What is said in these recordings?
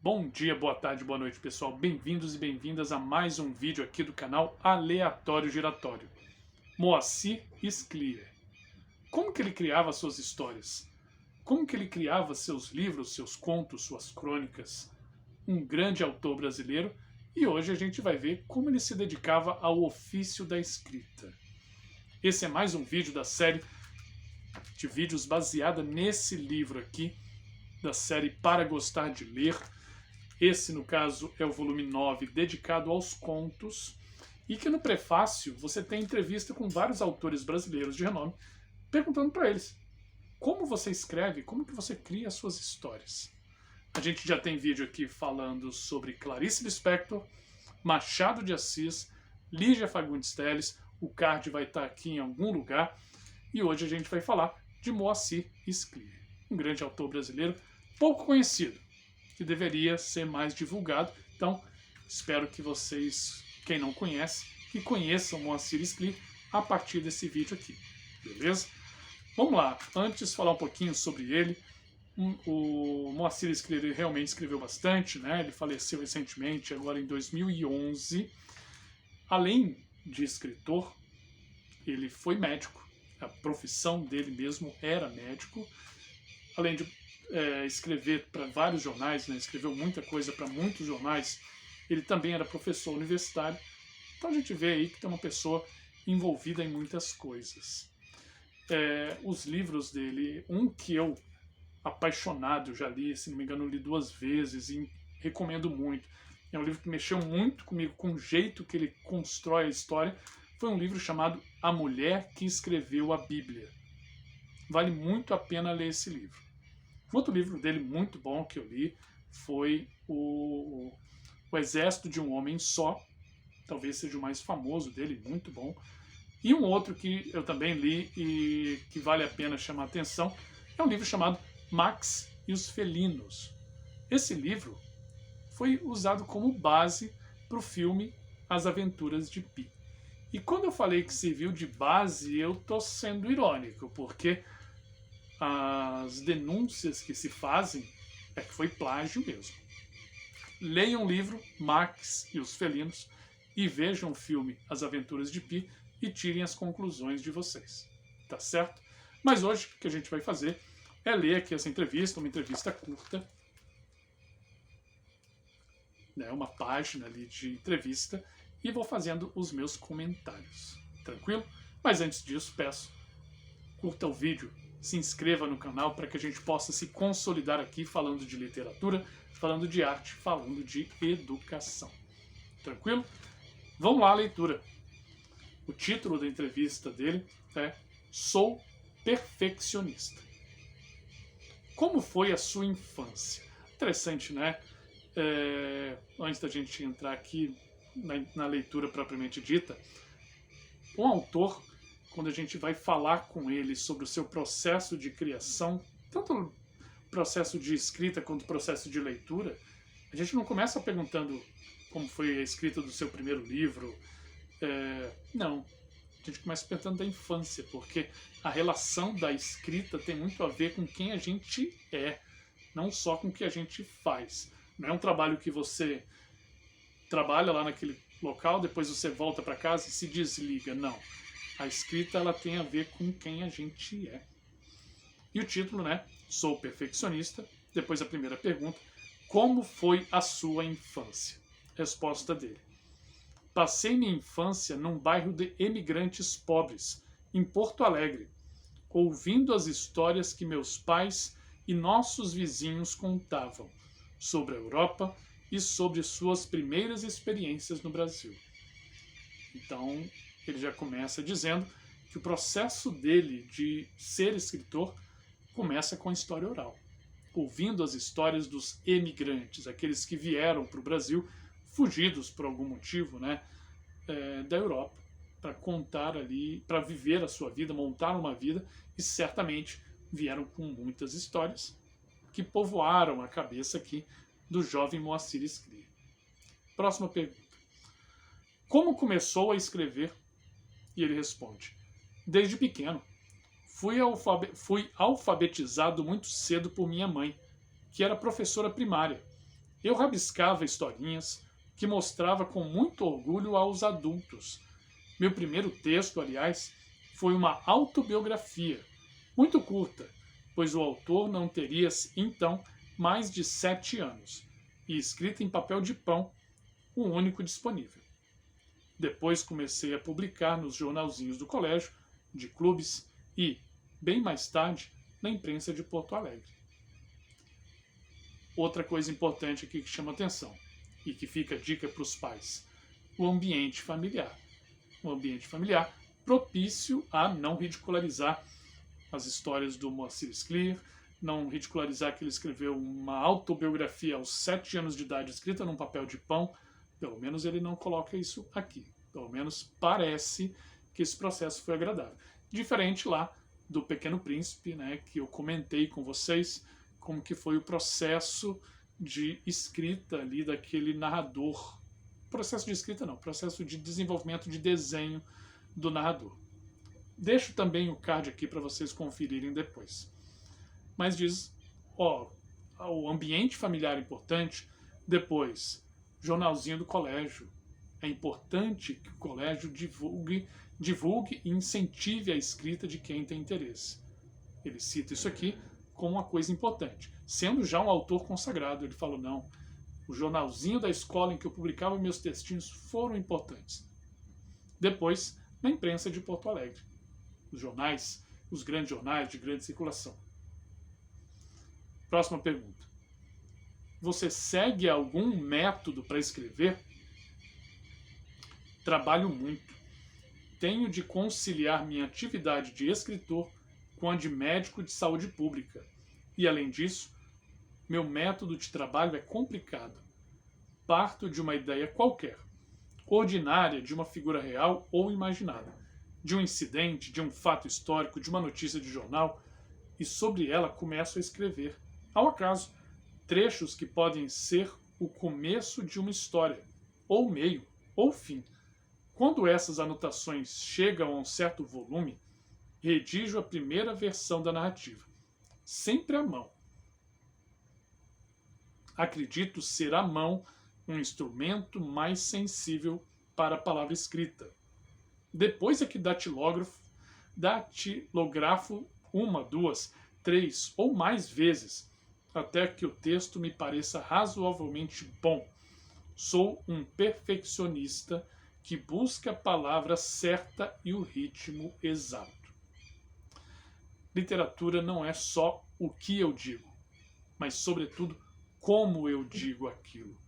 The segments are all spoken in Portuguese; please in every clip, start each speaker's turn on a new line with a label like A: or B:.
A: Bom dia, boa tarde, boa noite, pessoal. Bem-vindos e bem-vindas a mais um vídeo aqui do canal Aleatório Giratório. Moacir Sclier. Como que ele criava suas histórias? Como que ele criava seus livros, seus contos, suas crônicas? Um grande autor brasileiro, e hoje a gente vai ver como ele se dedicava ao ofício da escrita. Esse é mais um vídeo da série de vídeos baseada nesse livro aqui, da série Para Gostar de Ler. Esse, no caso, é o volume 9, dedicado aos contos, e que no prefácio você tem entrevista com vários autores brasileiros de renome, perguntando para eles como você escreve, como que você cria as suas histórias. A gente já tem vídeo aqui falando sobre Clarice Lispector, Machado de Assis, Lígia Fagundes Telles, o card vai estar aqui em algum lugar, e hoje a gente vai falar de Moacir Sclier, um grande autor brasileiro, pouco conhecido, que deveria ser mais divulgado. Então, espero que vocês, quem não conhece, que conheçam Moacir Sclier a partir desse vídeo aqui, beleza? Vamos lá, antes falar um pouquinho sobre ele. O Moacir Sclier realmente escreveu bastante, né? Ele faleceu recentemente, agora em 2011. Além de escritor, ele foi médico, a profissão dele mesmo era médico, além de escrever para vários jornais, né? Escreveu muita coisa para muitos jornais. Ele também era professor universitário. Então a gente vê aí que tem uma pessoa envolvida em muitas coisas. Os livros dele, um que eu, apaixonado, já li, se não me engano, li 2 vezes e recomendo muito. É um livro que mexeu muito comigo, com o jeito que ele constrói a história. Foi um livro chamado A Mulher que Escreveu a Bíblia. Vale muito a pena ler esse livro. Outro livro dele muito bom que eu li foi o Exército de um Homem Só, talvez seja o mais famoso dele, muito bom. E um outro que eu também li e que vale a pena chamar a atenção é um livro chamado Max e os Felinos. Esse livro foi usado como base para o filme As Aventuras de Pi. E quando eu falei que serviu de base, eu estou sendo irônico, porque as denúncias que se fazem é que foi plágio mesmo. Leiam o livro Max e os Felinos e vejam o filme As Aventuras de Pi e tirem as conclusões de vocês. Tá certo? Mas hoje o que a gente vai fazer é ler aqui essa entrevista, uma entrevista curta, né, uma página ali de entrevista, e vou fazendo os meus comentários. Tranquilo? Mas antes disso, peço, curta o vídeo, se inscreva no canal para que a gente possa se consolidar aqui falando de literatura, falando de arte, falando de educação. Tranquilo? Vamos lá, leitura. O título da entrevista dele é Sou Perfeccionista. Como foi a sua infância? Interessante, né? Antes da gente entrar aqui na leitura propriamente dita, um autor, quando a gente vai falar com ele sobre o seu processo de criação, tanto o processo de escrita quanto o processo de leitura, a gente não começa perguntando como foi a escrita do seu primeiro livro. Não. A gente começa perguntando da infância, porque a relação da escrita tem muito a ver com quem a gente é, não só com o que a gente faz. Não é um trabalho que você trabalha lá naquele local, depois você volta para casa e se desliga. Não. A escrita ela tem a ver com quem a gente é. E o título, né? Sou perfeccionista. Depois a primeira pergunta. Como foi a sua infância? Resposta dele. Passei minha infância num bairro de emigrantes pobres, em Porto Alegre, ouvindo as histórias que meus pais e nossos vizinhos contavam sobre a Europa e sobre suas primeiras experiências no Brasil. Então, ele já começa dizendo que o processo dele de ser escritor começa com a história oral, ouvindo as histórias dos emigrantes, aqueles que vieram para o Brasil fugidos por algum motivo, né, da Europa, para contar ali, para viver a sua vida, montar uma vida, e certamente vieram com muitas histórias que povoaram a cabeça aqui do jovem Moacir Sclier. Próxima pergunta. Como começou a escrever? E ele responde: desde pequeno. Fui alfabetizado muito cedo por minha mãe, que era professora primária. Eu rabiscava historinhas que mostrava com muito orgulho aos adultos. Meu primeiro texto, aliás, foi uma autobiografia, muito curta, pois o autor não teria, então, mais de 7 anos, e escrita em papel de pão, o único disponível. Depois comecei a publicar nos jornalzinhos do colégio, de clubes e, bem mais tarde, na imprensa de Porto Alegre. Outra coisa importante aqui que chama atenção e que fica dica para os pais: o ambiente familiar. Um ambiente familiar propício a não ridicularizar as histórias do Moacir Scliar, não ridicularizar que ele escreveu uma autobiografia aos 7 anos de idade escrita num papel de pão. Pelo menos ele não coloca isso aqui. Pelo menos parece que esse processo foi agradável. Diferente lá do Pequeno Príncipe, né, que eu comentei com vocês como que foi o processo de escrita ali daquele narrador. Processo de escrita não, processo de desenvolvimento de desenho do narrador. Deixo também o card aqui para vocês conferirem depois. Mas diz, o ambiente familiar é importante, depois, jornalzinho do colégio. É importante que o colégio divulgue e incentive a escrita de quem tem interesse. Ele cita isso aqui como uma coisa importante. Sendo já um autor consagrado, ele falou, não, o jornalzinho da escola em que eu publicava meus textinhos foram importantes. Depois, na imprensa de Porto Alegre. Os jornais, os grandes jornais de grande circulação. Próxima pergunta. Você segue algum método para escrever? Trabalho muito. Tenho de conciliar minha atividade de escritor com a de médico de saúde pública. E, além disso, meu método de trabalho é complicado. Parto de uma ideia qualquer, ordinária, de uma figura real ou imaginada, de um incidente, de um fato histórico, de uma notícia de jornal, e sobre ela começo a escrever, ao acaso, trechos que podem ser o começo de uma história, ou meio, ou fim. Quando essas anotações chegam a um certo volume, redijo a primeira versão da narrativa, sempre à mão. Acredito ser a mão um instrumento mais sensível para a palavra escrita. Depois é que datilografo uma, duas, três ou mais vezes, até que o texto me pareça razoavelmente bom. Sou um perfeccionista que busca a palavra certa e o ritmo exato. Literatura não é só o que eu digo, mas, sobretudo, como eu digo aquilo.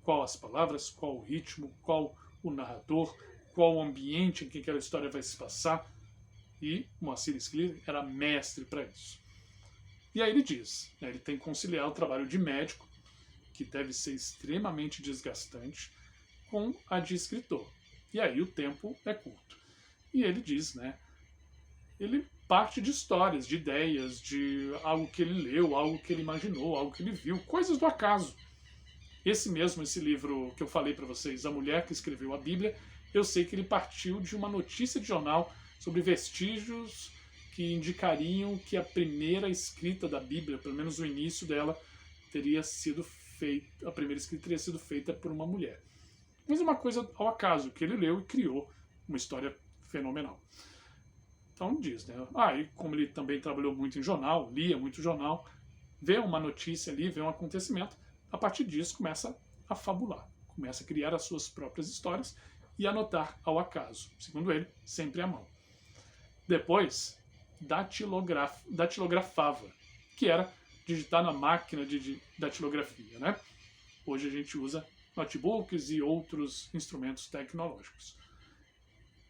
A: Qual as palavras, qual o ritmo, qual o narrador, qual o ambiente em que aquela história vai se passar. E Moacir Scliar era mestre para isso. E aí ele diz, né, ele tem que conciliar o trabalho de médico, que deve ser extremamente desgastante, com a de escritor. E aí o tempo é curto. E ele diz, né, ele parte de histórias, de ideias, de algo que ele leu, algo que ele imaginou, algo que ele viu, coisas do acaso. Esse livro que eu falei para vocês, A Mulher que Escreveu a Bíblia, eu sei que ele partiu de uma notícia de jornal sobre vestígios que indicariam que a primeira escrita da Bíblia, pelo menos o início dela, teria sido feita, a primeira escrita teria sido feita por uma mulher. Mas uma coisa ao acaso, que ele leu e criou uma história fenomenal. Então diz, né? E como ele também trabalhou muito em jornal, lia muito jornal, vê uma notícia ali, vê um acontecimento, a partir disso começa a fabular, começa a criar as suas próprias histórias e anotar ao acaso, segundo ele, sempre à mão. Depois, datilografava, que era digitar na máquina de datilografia, né? Hoje a gente usa notebooks e outros instrumentos tecnológicos.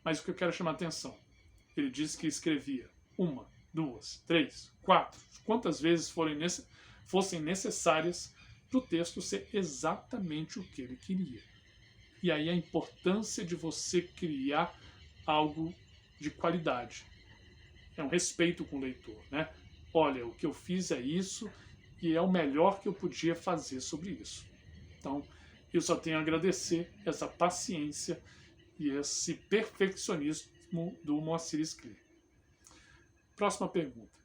A: Mas o que eu quero chamar a atenção, ele diz que escrevia 1, 2, 3, 4, quantas vezes fossem necessárias para o texto ser exatamente o que ele queria. E aí a importância de você criar algo de qualidade. É um respeito com o leitor, né? Olha, o que eu fiz é isso e é o melhor que eu podia fazer sobre isso. Então, eu só tenho a agradecer essa paciência e esse perfeccionismo do Moacir Scliar. Próxima pergunta.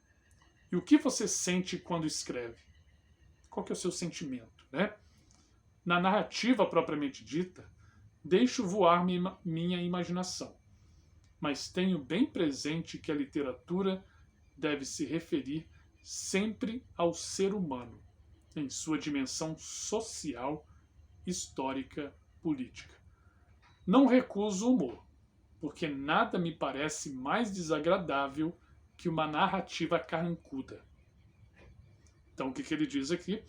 A: E o que você sente quando escreve? Qual que é o seu sentimento, né? Na narrativa propriamente dita, deixo voar minha imaginação, mas tenho bem presente que a literatura deve se referir sempre ao ser humano, em sua dimensão social, histórica, política. Não recuso o humor, porque nada me parece mais desagradável que uma narrativa carrancuda. Então, o que ele diz aqui?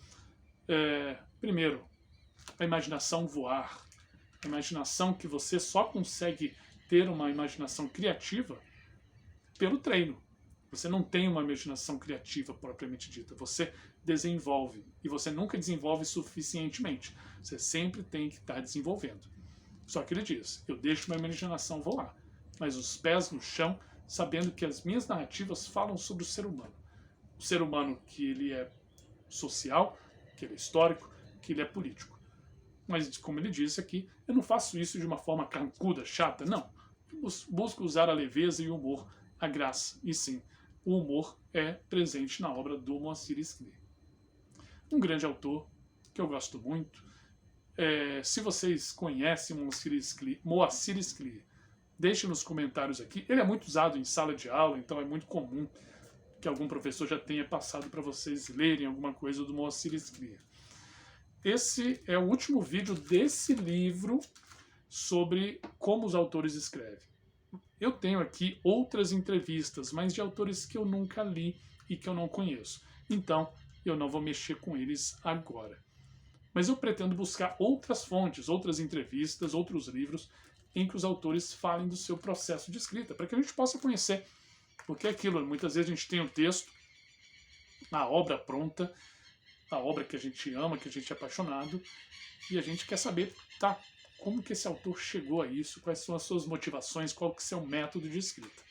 A: Primeiro, a imaginação voar. A imaginação que você só consegue ter uma imaginação criativa pelo treino. Você não tem uma imaginação criativa propriamente dita. Você desenvolve. E você nunca desenvolve suficientemente. Você sempre tem que estar desenvolvendo. Só que ele diz, eu deixo minha imaginação voar, mas os pés no chão, sabendo que as minhas narrativas falam sobre o ser humano. O ser humano que ele é social, que ele é histórico, que ele é político. Mas, como ele disse aqui, eu não faço isso de uma forma carrancuda, chata, não. Eu busco usar a leveza e o humor, a graça. E sim, o humor é presente na obra do Moacir Scliar. Um grande autor, que eu gosto muito. Se vocês conhecem Moacir Scliar, deixem nos comentários aqui. Ele é muito usado em sala de aula, então é muito comum que algum professor já tenha passado para vocês lerem alguma coisa do Moacir Scliar. Esse é o último vídeo desse livro sobre como os autores escrevem. Eu tenho aqui outras entrevistas, mas de autores que eu nunca li e que eu não conheço. Então, eu não vou mexer com eles agora. Mas eu pretendo buscar outras fontes, outras entrevistas, outros livros em que os autores falem do seu processo de escrita, para que a gente possa conhecer. Porque é aquilo, muitas vezes a gente tem um texto, a obra pronta, a obra que a gente ama, que a gente é apaixonado, e a gente quer saber, tá, como que esse autor chegou a isso, quais são as suas motivações, qual que é o seu método de escrita.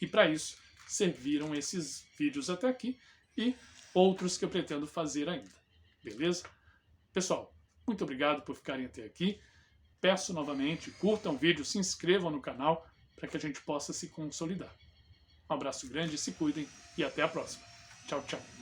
A: E para isso serviram esses vídeos até aqui e outros que eu pretendo fazer ainda. Beleza? Pessoal, muito obrigado por ficarem até aqui. Peço novamente, curtam o vídeo, se inscrevam no canal para que a gente possa se consolidar. Um abraço grande, se cuidem e até a próxima. Tchau, tchau.